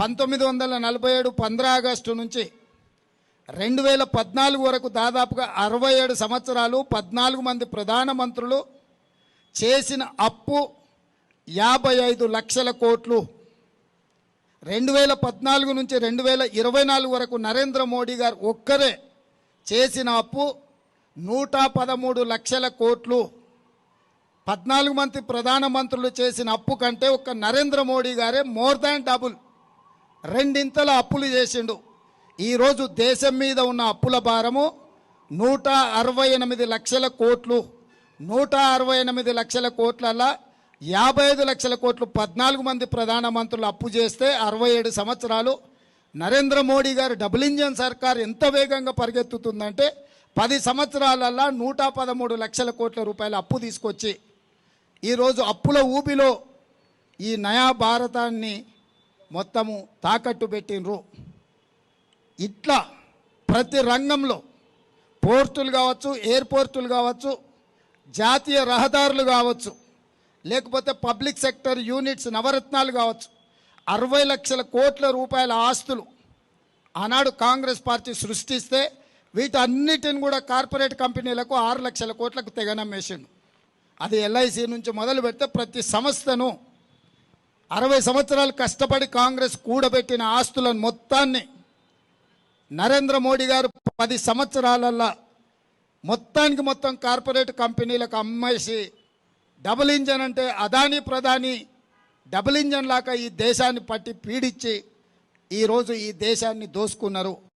1947 15 August నుంచి 2014 వరకు దాదాపుగా 67 సంవత్సరాలు 14 మంది ప్రధానమంత్రులు చేసిన అప్పు 55 లక్షల కోట్లు. 2014 నుంచి 2024 వరకు నరేంద్ర మోడీ గారు ఒక్కరే చేసిన అప్పు 113 లక్షల కోట్లు. 14 మంది ప్రధానమంత్రులు చేసిన అప్పు కంటే ఒక్క నరేంద్ర మోడీ గారే మోర్ దాన్ డబుల్, రెండింతల అప్పులు చేసిండు. ఈరోజు దేశం మీద ఉన్న అప్పుల భారము 168 లక్షల కోట్లు. 168 లక్షల కోట్లల్లా 55 లక్షల కోట్లు 14 మంది ప్రధానమంత్రులు అప్పు చేస్తే 67 సంవత్సరాలు నరేంద్ర మోడీ గారు డబుల్ ఇంజన్ సర్కార్ ఎంత వేగంగా పరిగెత్తుతుందంటే 10 సంవత్సరాలల్లా 113 లక్షల కోట్ల రూపాయల అప్పు తీసుకొచ్చి ఈరోజు అప్పుల ఊబిలో ఈ నయా భారతాన్ని మొత్తము తాకట్టు పెట్టినరు. ఇట్లా ప్రతి రంగంలో పోర్టులు కావచ్చు, ఎయిర్పోర్టులు కావచ్చు, జాతీయ రహదారులు కావచ్చు, లేకపోతే పబ్లిక్ సెక్టర్ యూనిట్స్ నవరత్నాలు కావచ్చు, 60 లక్షల కోట్ల రూపాయల ఆస్తులు ఆనాడు కాంగ్రెస్ పార్టీ సృష్టిస్తే వీటన్నిటిని కూడా కార్పొరేట్ కంపెనీలకు 6 లక్షల కోట్లకు తెగనమ్మేసిండు. అది ఎల్ఐసి నుంచి మొదలు పెడితే ప్రతి సంస్థను 60 సంవత్సరాలు కష్టపడి కాంగ్రెస్ కూడబెట్టిన ఆస్తులను మొత్తాన్ని నరేంద్ర మోడీ గారు 10 సంవత్సరాలల్లా మొత్తానికి మొత్తం కార్పొరేట్ కంపెనీలకు అమ్మేసి డబుల్ ఇంజన్ అంటే అదానీ ప్రధాని డబుల్ ఇంజన్ లాగా ఈ దేశాన్ని పట్టి పీడించి ఈరోజు ఈ దేశాన్ని దోసుకున్నారు.